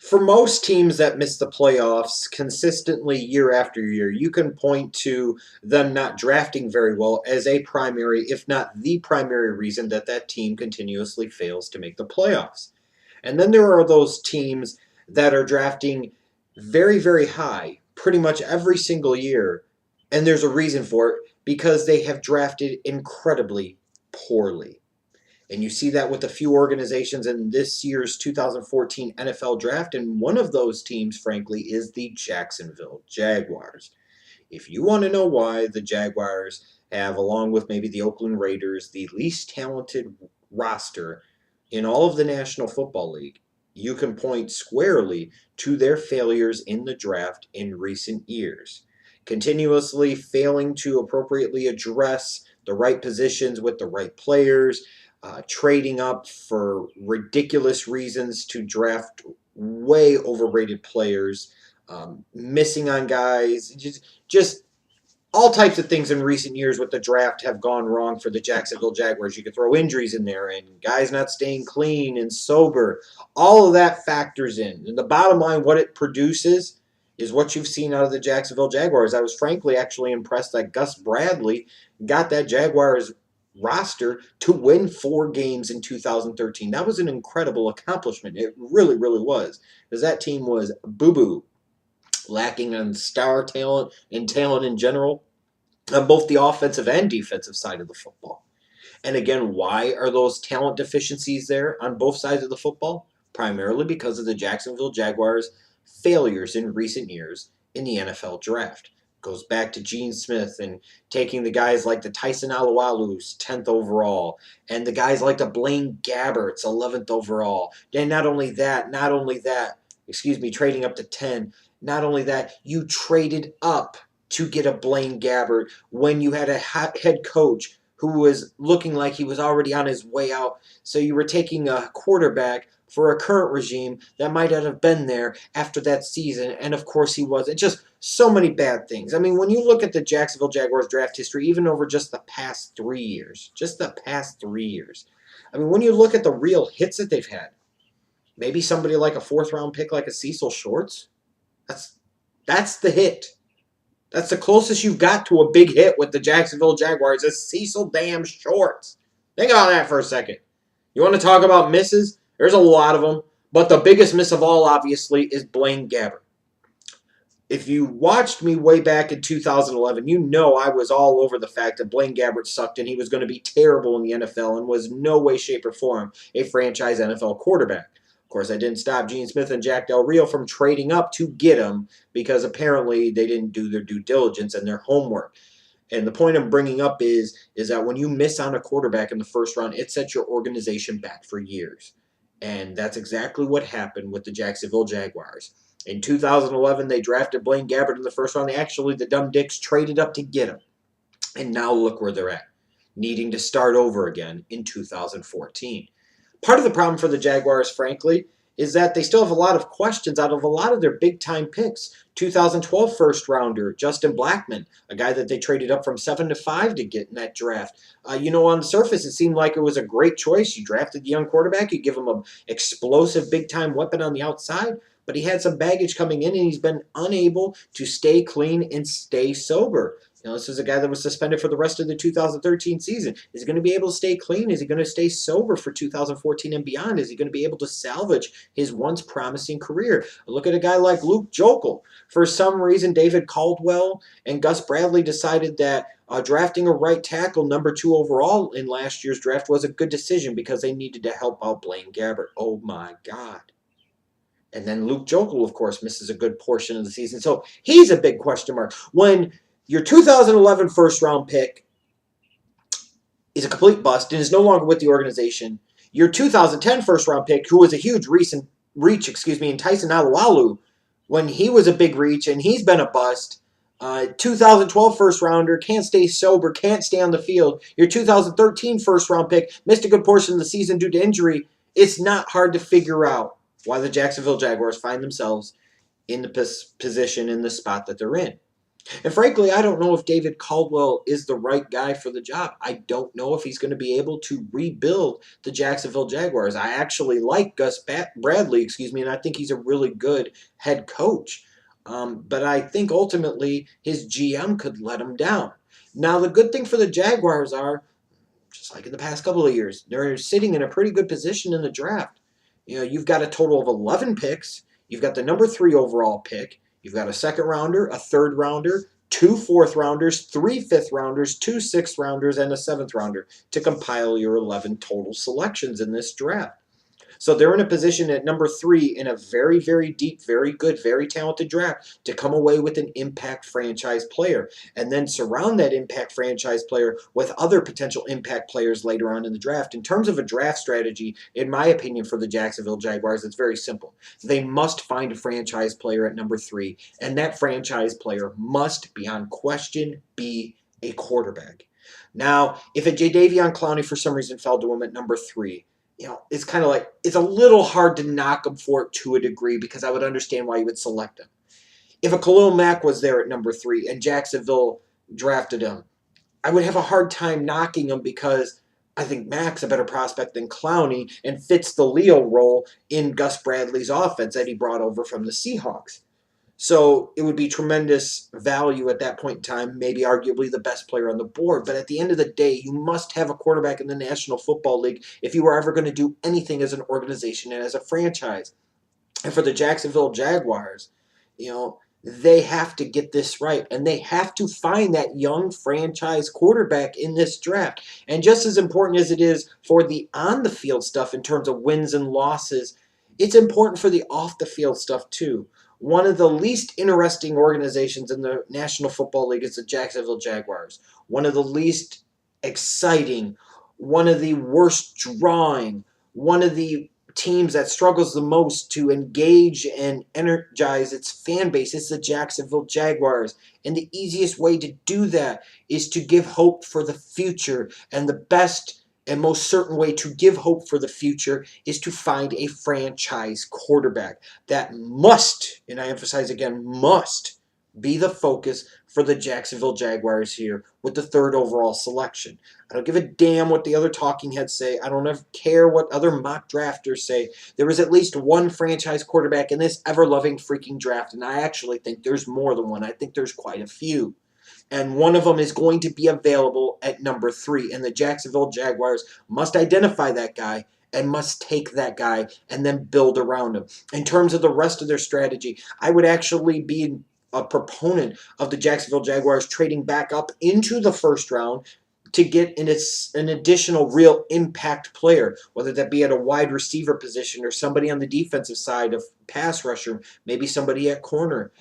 For most teams that miss the playoffs consistently year after year, you can point to them not drafting very well as a primary, if not the primary reason that that team continuously fails to make the playoffs. And then there are those teams that are drafting very, very high pretty much every single year. And there's a reason for it because they have drafted incredibly poorly. And you see that with a few organizations in this year's 2014 NFL draft. And one of those teams, frankly, is the Jacksonville Jaguars. If you want to know why the Jaguars have, along with maybe the Oakland Raiders, the least talented roster in all of the National Football League, you can point squarely to their failures in the draft in recent years. Continuously failing to appropriately address the right positions with the right players, trading up for ridiculous reasons to draft way overrated players, missing on guys, just all types of things in recent years with the draft have gone wrong for the Jacksonville Jaguars. You could throw injuries in there and guys not staying clean and sober. All of that factors in. And the bottom line, what it produces is what you've seen out of the Jacksonville Jaguars. I was frankly actually impressed that Gus Bradley got that Jaguars roster to win 4 games in 2013. That was an incredible accomplishment. It really, really was. Because that team was boo-boo, lacking on star talent and talent in general on both the offensive and defensive side of the football. And again, why are those talent deficiencies there on both sides of the football? Primarily because of the Jacksonville Jaguars' failures in recent years in the NFL draft. Goes back to Gene Smith and taking the guys like the Tyson Alualu's 10th overall and the guys like the Blaine Gabbert's 11th overall. And not only that, trading up to 10. Not only that, you traded up to get a Blaine Gabbert when you had a head coach who was looking like he was already on his way out. So you were taking a quarterback for a current regime that might not have been there after that season. And of course he wasn't. Just so many bad things. I mean, when you look at the Jacksonville Jaguars draft history, even over just the past 3 years, I mean, when you look at the real hits that they've had, maybe somebody like a 4th-round pick like a Cecil Shorts, that's the hit. That's the closest you've got to a big hit with the Jacksonville Jaguars is Cecil damn Shorts. Think about that for a second. You want to talk about misses? There's a lot of them. But the biggest miss of all, obviously, is Blaine Gabbert. If you watched me way back in 2011, you know I was all over the fact that Blaine Gabbert sucked and he was going to be terrible in the NFL and was no way, shape, or form a franchise NFL quarterback. Of course, I didn't stop Gene Smith and Jack Del Rio from trading up to get him because apparently they didn't do their due diligence and their homework. And the point I'm bringing up is that when you miss on a quarterback in the first round, it sets your organization back for years. And that's exactly what happened with the Jacksonville Jaguars. In 2011, they drafted Blaine Gabbert in the first round. The dumb dicks traded up to get him. And now look where they're at, needing to start over again in 2014. Part of the problem for the Jaguars, frankly, is that they still have a lot of questions out of a lot of their big-time picks. 2012 first-rounder, Justin Blackmon, a guy that they traded up from 7 to 5 to get in that draft. On the surface, it seemed like it was a great choice. You drafted the young quarterback. You give him an explosive big-time weapon on the outside, but he had some baggage coming in, and he's been unable to stay clean and stay sober. This is a guy that was suspended for the rest of the 2013 season. Is he going to be able to stay clean? Is he going to stay sober for 2014 and beyond? Is he going to be able to salvage his once promising career? Look at a guy like Luke Joeckel. For some reason, David Caldwell and Gus Bradley decided that drafting a right tackle, number 2 overall in last year's draft, was a good decision because they needed to help out Blaine Gabbert. Oh, my God. And then Luke Joeckel, of course, misses a good portion of the season. So he's a big question mark. When your 2011 first-round pick is a complete bust and is no longer with the organization. Your 2010 first-round pick, who was a huge recent reach, in Tyson Alualu, when he was a big reach and he's been a bust. 2012 first-rounder, can't stay sober, can't stay on the field. Your 2013 first-round pick missed a good portion of the season due to injury. It's not hard to figure out why the Jacksonville Jaguars find themselves in the position, in the spot that they're in. And frankly, I don't know if David Caldwell is the right guy for the job. I don't know if he's going to be able to rebuild the Jacksonville Jaguars. I actually like Bradley, and I think he's a really good head coach. But I think ultimately his GM could let him down. Now, the good thing for the Jaguars are, just like in the past couple of years, they're sitting in a pretty good position in the draft. You've got a total of 11 picks. You've got the number 3 overall pick. You've got a second rounder, a third rounder, 2 fourth rounders, 3 fifth rounders, 2 sixth rounders, and a seventh rounder to compile your 11 total selections in this draft. So they're in a position at number 3 in a very, very deep, very good, very talented draft to come away with an impact franchise player and then surround that impact franchise player with other potential impact players later on in the draft. In terms of a draft strategy, in my opinion, for the Jacksonville Jaguars, it's very simple. They must find a franchise player at number 3, and that franchise player must, beyond question, be a quarterback. Now, if a Jadeveon Clowney for some reason fell to him at number 3, it's kind of like, it's a little hard to knock him for it to a degree because I would understand why you would select him. If a Khalil Mack was there at number 3 and Jacksonville drafted him, I would have a hard time knocking him because I think Mack's a better prospect than Clowney and fits the Leo role in Gus Bradley's offense that he brought over from the Seahawks. So it would be tremendous value at that point in time, maybe arguably the best player on the board. But at the end of the day, you must have a quarterback in the National Football League if you are ever going to do anything as an organization and as a franchise. And for the Jacksonville Jaguars, they have to get this right. And they have to find that young franchise quarterback in this draft. And just as important as it is for the on-the-field stuff in terms of wins and losses, it's important for the off-the-field stuff too. One of the least interesting organizations in the National Football League is the Jacksonville Jaguars. One of the least exciting, one of the worst drawing, one of the teams that struggles the most to engage and energize its fan base is the Jacksonville Jaguars. And the easiest way to do that is to give hope for the future. And the best and most certain way to give hope for the future is to find a franchise quarterback. That must, and I emphasize again, must be the focus for the Jacksonville Jaguars here with the 3rd overall selection. I don't give a damn what the other talking heads say. I don't ever care what other mock drafters say. There is at least one franchise quarterback in this ever-loving freaking draft, and I actually think there's more than one. I think there's quite a few. And one of them is going to be available at number 3. And the Jacksonville Jaguars must identify that guy and must take that guy and then build around him. In terms of the rest of their strategy, I would actually be a proponent of the Jacksonville Jaguars trading back up into the 1st round to get an additional real impact player, whether that be at a wide receiver position or somebody on the defensive side of pass rusher, maybe somebody at corner.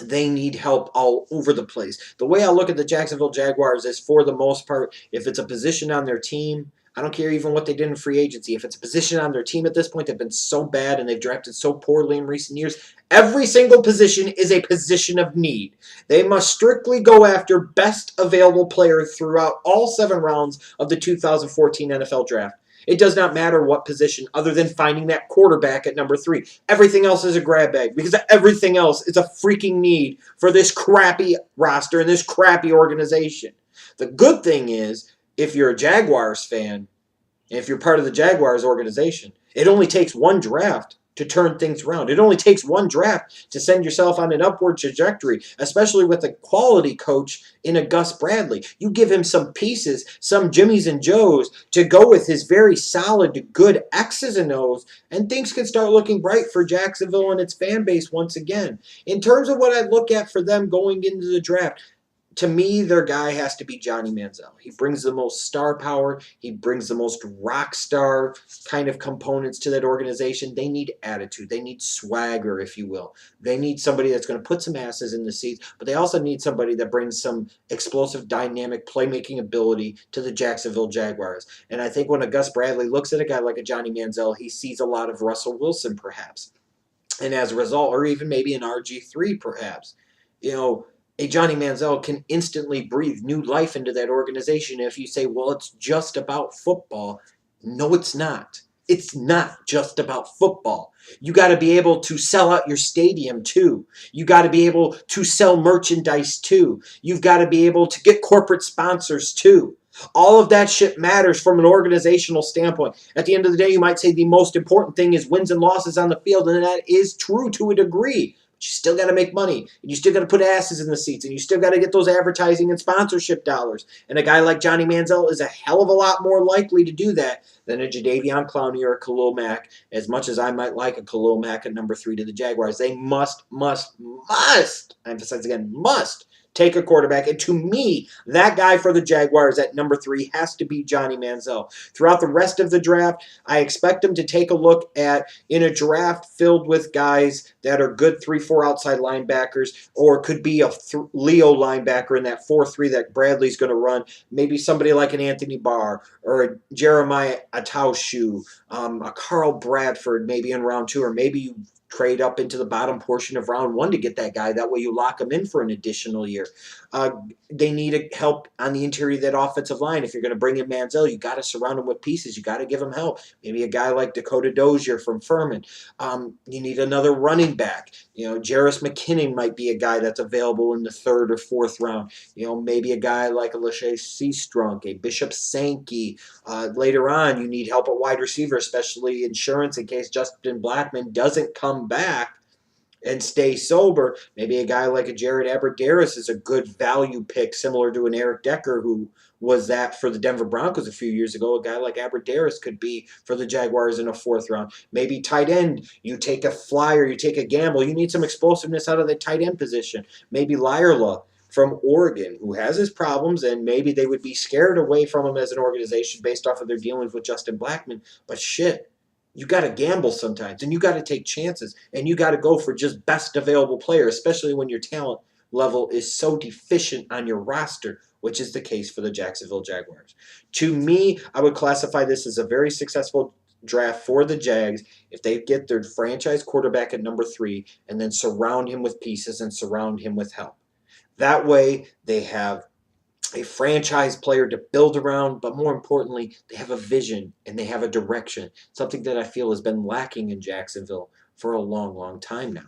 They need help all over the place. The way I look at the Jacksonville Jaguars is, for the most part, if it's a position on their team, I don't care even what they did in free agency. If it's a position on their team at this point, they've been so bad and they've drafted so poorly in recent years. Every single position is a position of need. They must strictly go after best available player throughout all 7 rounds of the 2014 NFL Draft. It does not matter what position other than finding that quarterback at number 3. Everything else is a grab bag because everything else is a freaking need for this crappy roster and this crappy organization. The good thing is, if you're a Jaguars fan, if you're part of the Jaguars organization, it only takes one draft to turn things around. It only takes one draft to send yourself on an upward trajectory, especially with a quality coach in a Gus Bradley. You give him some pieces, some Jimmies and Joes to go with his very solid, good X's and O's, and things can start looking bright for Jacksonville and its fan base once again. In terms of what I look at for them going into the draft, to me, their guy has to be Johnny Manziel. He brings the most star power. He brings the most rock star kind of components to that organization. They need attitude. They need swagger, if you will. They need somebody that's going to put some asses in the seats, but they also need somebody that brings some explosive, dynamic playmaking ability to the Jacksonville Jaguars. And I think when a Gus Bradley looks at a guy like a Johnny Manziel, he sees a lot of Russell Wilson, perhaps. And as a result, or even maybe an RG3, perhaps, a Johnny Manziel can instantly breathe new life into that organization. If you say, well, it's just about football, no, it's not. It's not just about football. You got to be able to sell out your stadium too. You got to be able to sell merchandise too. You've got to be able to get corporate sponsors too. All of that shit matters from an organizational standpoint. At the end of the day, you might say the most important thing is wins and losses on the field, and that is true to a degree. But you still got to make money, and you still got to put asses in the seats, and you still got to get those advertising and sponsorship dollars. And a guy like Johnny Manziel is a hell of a lot more likely to do that than a Jadeveon Clowney or a Khalil Mack. As much as I might like a Khalil Mack at number 3 to the Jaguars, they must, I emphasize again, must take a quarterback. And to me, that guy for the Jaguars at number 3 has to be Johnny Manziel. Throughout the rest of the draft, I expect him to take a look at, in a draft filled with guys that are good 3-4 outside linebackers, or could be a Leo linebacker in that 4-3 that Bradley's going to run, maybe somebody like an Anthony Barr or a Jeremiah Ataushu, a Carl Bradford maybe in round 2, or maybe you trade up into the bottom portion of round 1 to get that guy. That way you lock him in for an additional year. They need help on the interior of that offensive line. If you're going to bring in Manziel, you got to surround him with pieces. You got to give him help. Maybe a guy like Dakota Dozier from Furman. You need another running back. Jarris McKinnon might be a guy that's available in the 3rd or 4th round. Maybe a guy like a Lachey Seastrunk, a Bishop Sankey. Later on, you need help at wide receiver, especially insurance in case Justin Blackmon doesn't come back and stay sober. Maybe a guy like a Jared Abbrederis is a good value pick, similar to an Eric Decker, who was that for the Denver Broncos a few years ago. A guy like Abbrederis could be for the Jaguars in a 4th round. Maybe tight end, you take a flyer, you take a gamble. You need some explosiveness out of the tight end position. Maybe Lyerla from Oregon, who has his problems, and maybe they would be scared away from him as an organization based off of their dealings with Justin Blackmon. But shit, you got to gamble sometimes, and you got to take chances, and you got to go for just best available player, especially when your talent level is so deficient on your roster, which is the case for the Jacksonville Jaguars. To me, I would classify this as a very successful draft for the Jags if they get their franchise quarterback at number 3 and then surround him with pieces and surround him with help. That way, they have a franchise player to build around, but more importantly, they have a vision and they have a direction, something that I feel has been lacking in Jacksonville for a long, long time now.